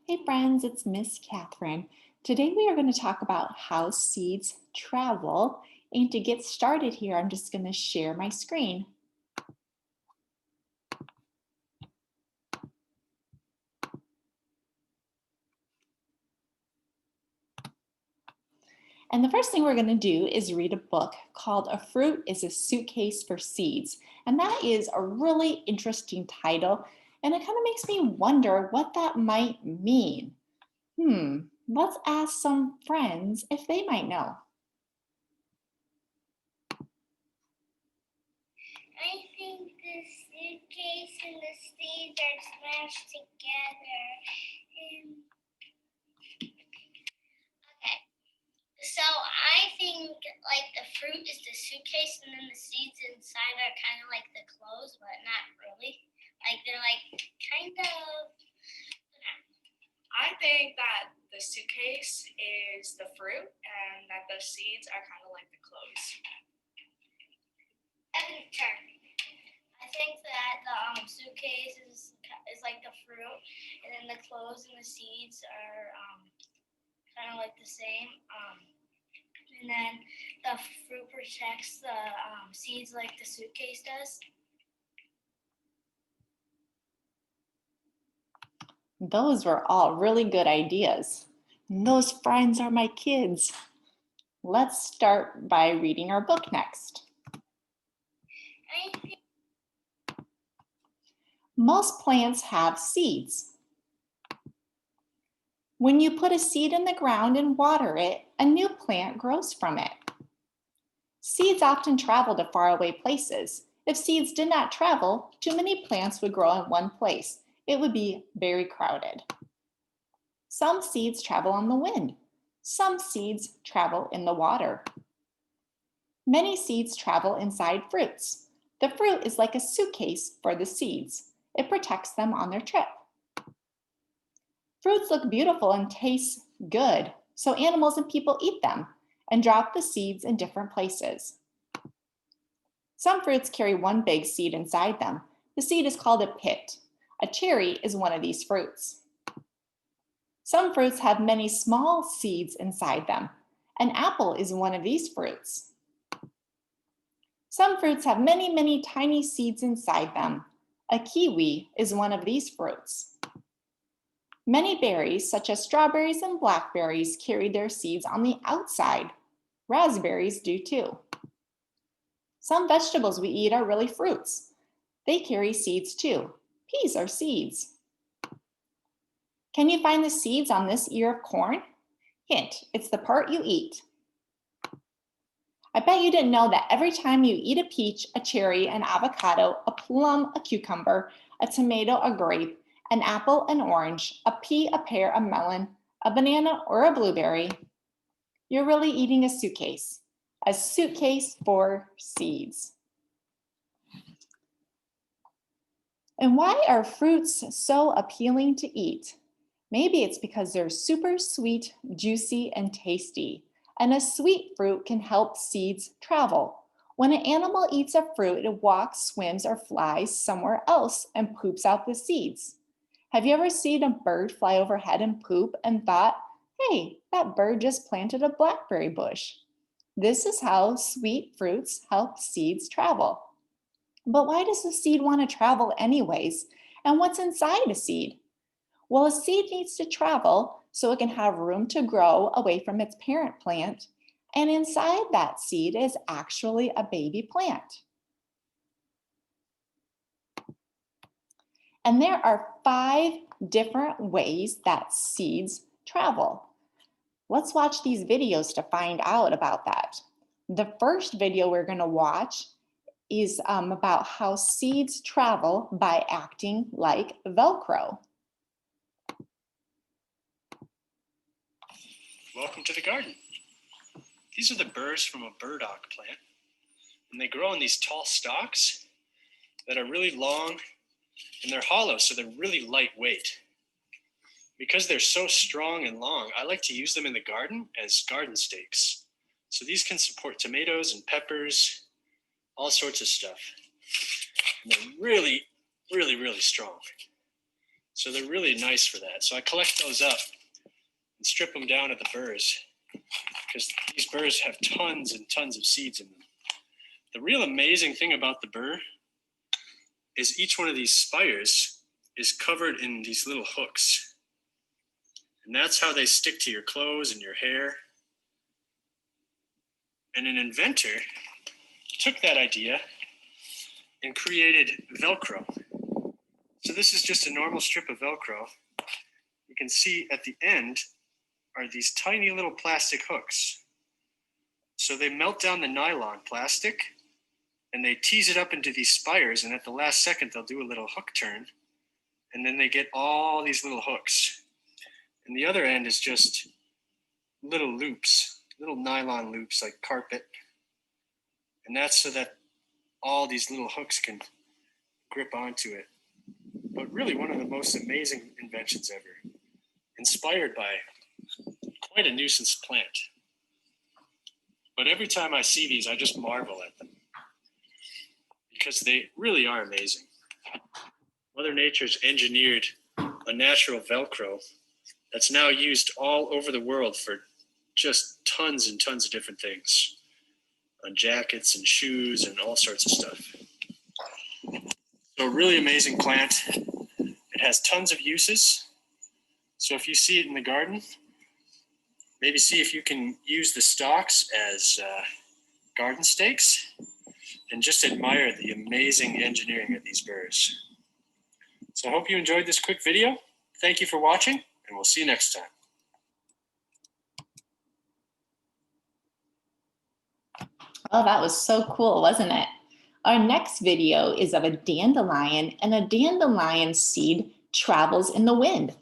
Hey friends, it's Miss Catherine. Today we are going to talk about how seeds travel. And to get started here, I'm just going to share my screen. And the first thing we're going to do is read a book called A Fruit is a Suitcase for Seeds. And that is a really interesting title. And it kind of makes me wonder what that might mean. Let's ask some friends if they might know. I think the suitcase and the seeds are smashed together. Okay, so I think like the fruit is the suitcase and then the seeds inside are kind of like the clothes, but not really. Like they're like kind of. I think that the suitcase is the fruit and that the seeds are kind of like the clothes. Evan's turn. I think that the suitcase is like the fruit, and then the clothes and the seeds are kind of like the same. And then the fruit protects the seeds like the suitcase does. Those were all really good ideas. And those friends are my kids. Let's start by reading our book next. Most plants have seeds. When you put a seed in the ground and water it, a new plant grows from it. Seeds often travel to faraway places. If seeds did not travel, too many plants would grow in one place. It would be very crowded. Some seeds travel on the wind. Some seeds travel in the water. Many seeds travel inside fruits. The fruit is like a suitcase for the seeds. It protects them on their trip. Fruits look beautiful and taste good, so animals and people eat them and drop the seeds in different places. Some fruits carry one big seed inside them. The seed is called a pit. A cherry is one of these fruits. Some fruits have many small seeds inside them. An apple is one of these fruits. Some fruits have many, many tiny seeds inside them. A kiwi is one of these fruits. Many berries, such as strawberries and blackberries, carry their seeds on the outside. Raspberries do too. Some vegetables we eat are really fruits. They carry seeds too. Peas are seeds. Can you find the seeds on this ear of corn? Hint, it's the part you eat. I bet you didn't know that every time you eat a peach, a cherry, an avocado, a plum, a cucumber, a tomato, a grape, an apple, an orange, a pea, a pear, a melon, a banana, or a blueberry, you're really eating a suitcase for seeds. And why are fruits so appealing to eat? Maybe it's because they're super sweet, juicy, and tasty. And a sweet fruit can help seeds travel. When an animal eats a fruit, it walks, swims, or flies somewhere else and poops out the seeds. Have you ever seen a bird fly overhead and poop and thought, hey, that bird just planted a blackberry bush? This is how sweet fruits help seeds travel. But why does the seed want to travel anyways? And what's inside a seed? Well, a seed needs to travel so it can have room to grow away from its parent plant. And inside that seed is actually a baby plant. And there are 5 different ways that seeds travel. Let's watch these videos to find out about that. The first video we're going to watch is about how seeds travel by acting like Velcro. Welcome to the garden. These are the burrs from a burdock plant, and they grow on these tall stalks that are really long, and they're hollow, so they're really lightweight. Because they're so strong and long, I like to use them in the garden as garden stakes. So these can support tomatoes and peppers, all sorts of stuff. And they're really, really, really strong. So they're really nice for that. So I collect those up and strip them down at the burrs because these burrs have tons and tons of seeds in them. The real amazing thing about the burr is each one of these spires is covered in these little hooks. And that's how they stick to your clothes and your hair. And an inventor took that idea and created Velcro. So this is just a normal strip of Velcro. You can see at the end are these tiny little plastic hooks. So they melt down the nylon plastic and they tease it up into these spires, and at the last second they'll do a little hook turn, and then they get all these little hooks. And the other end is just little loops, little nylon loops like carpet. And that's so that all these little hooks can grip onto it. But really one of the most amazing inventions ever, inspired by quite a nuisance plant. But every time I see these, I just marvel at them because they really are amazing. Mother Nature's engineered a natural Velcro that's now used all over the world for just tons and tons of different things, on jackets and shoes and all sorts of stuff. So a really amazing plant. It has tons of uses. So if you see it in the garden, maybe see if you can use the stalks as garden stakes and just admire the amazing engineering of these burrs. So I hope you enjoyed this quick video. Thank you for watching, and we'll see you next time. Oh, that was so cool, wasn't it? Our next video is of a dandelion, and a dandelion seed travels in the wind.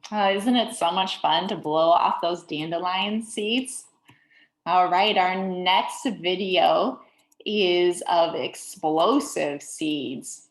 Isn't it so much fun to blow off those dandelion seeds? All right, our next video is of explosive seeds.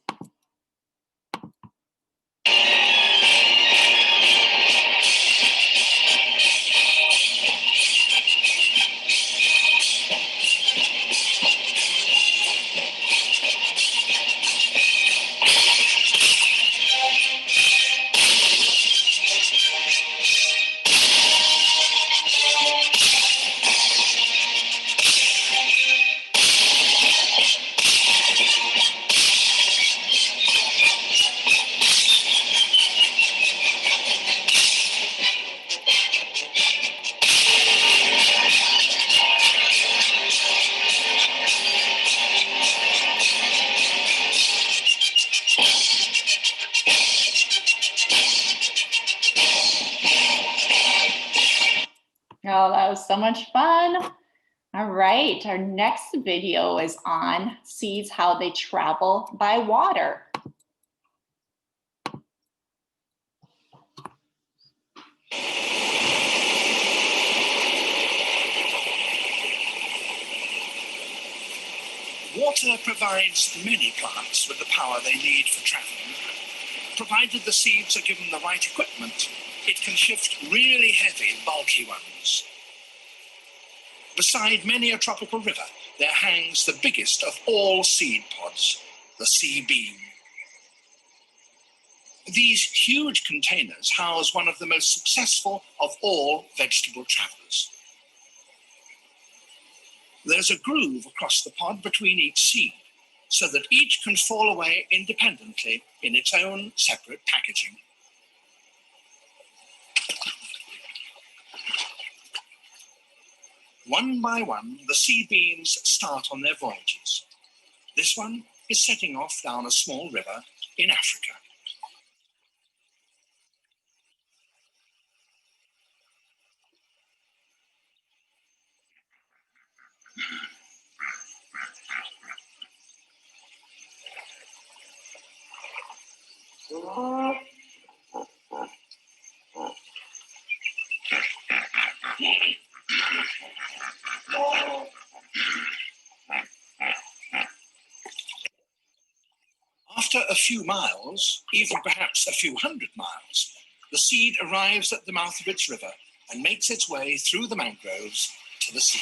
Oh, that was so much fun. All right, our next video is on seeds, how they travel by water. Water provides many plants with the power they need for traveling. Provided the seeds are given the right equipment, it can shift really heavy, bulky ones. Beside many a tropical river, there hangs the biggest of all seed pods, the sea bean. These huge containers house one of the most successful of all vegetable travelers. there's a groove across the pod between each seed, so that each can fall away independently in its own separate packaging. One by one, the seed beans start on their voyages. This one is setting off down a small river in Africa. After a few miles, even perhaps a few hundred miles, the seed arrives at the mouth of its river and makes its way through the mangroves to the sea.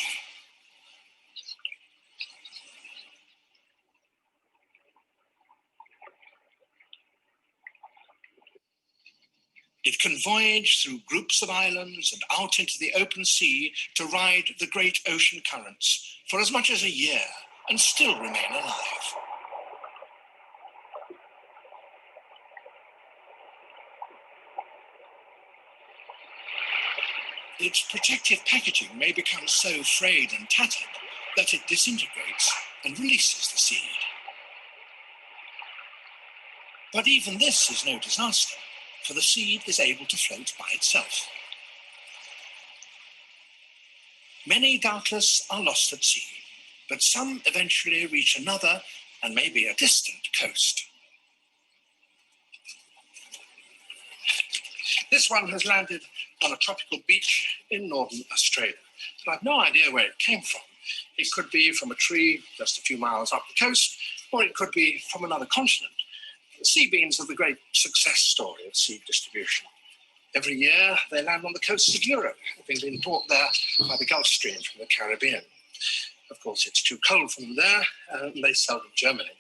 It can voyage through groups of islands and out into the open sea to ride the great ocean currents for as much as a year and still remain alive. Its protective packaging may become so frayed and tattered that it disintegrates and releases the seed. But even this is no disaster, for the seed is able to float by itself. Many, doubtless, are lost at sea, but some eventually reach another and maybe a distant coast. This one has landed on a tropical beach in northern Australia, but I've no idea where it came from. It could be from a tree just a few miles up the coast, or it could be from another continent. The sea beans are the great success story of seed distribution. Every year they land on the coasts of Europe, having been brought there by the Gulf Stream from the Caribbean. Of course, it's too cold for them there, and they seldom germinate.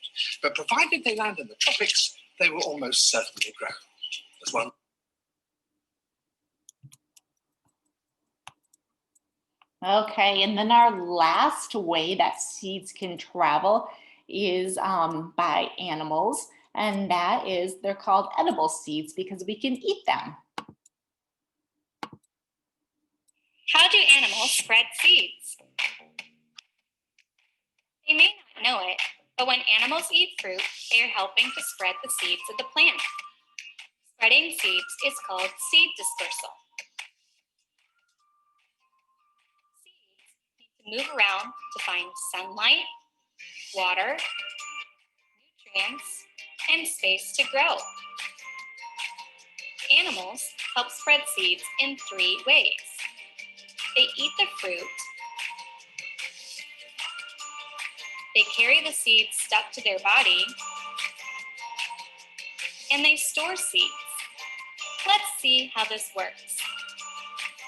But provided they land in the tropics, they will almost certainly grow. As one Okay, and then our last way that seeds can travel is by animals, and that is they're called edible seeds because we can eat them. How do animals spread seeds? They may not know it, but when animals eat fruit, they are helping to spread the seeds of the plant. Spreading seeds is called seed dispersal. Seeds need to move around to find sunlight, water, nutrients, and space to grow. Animals help spread seeds in 3 ways. They eat the fruit, they carry the seeds stuck to their body, and they store seeds. Let's see how this works.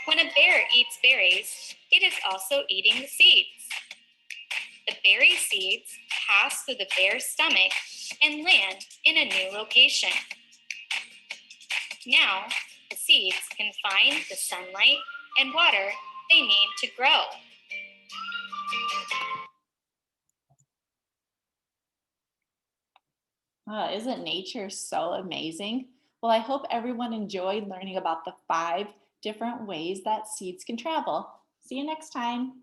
When a bear eats berries, it is also eating the seeds. The berry seeds pass through the bear's stomach and land in a new location. Now, the seeds can find the sunlight and water they need to grow. Isn't nature so amazing? Well, I hope everyone enjoyed learning about the 5 different ways that seeds can travel. See you next time.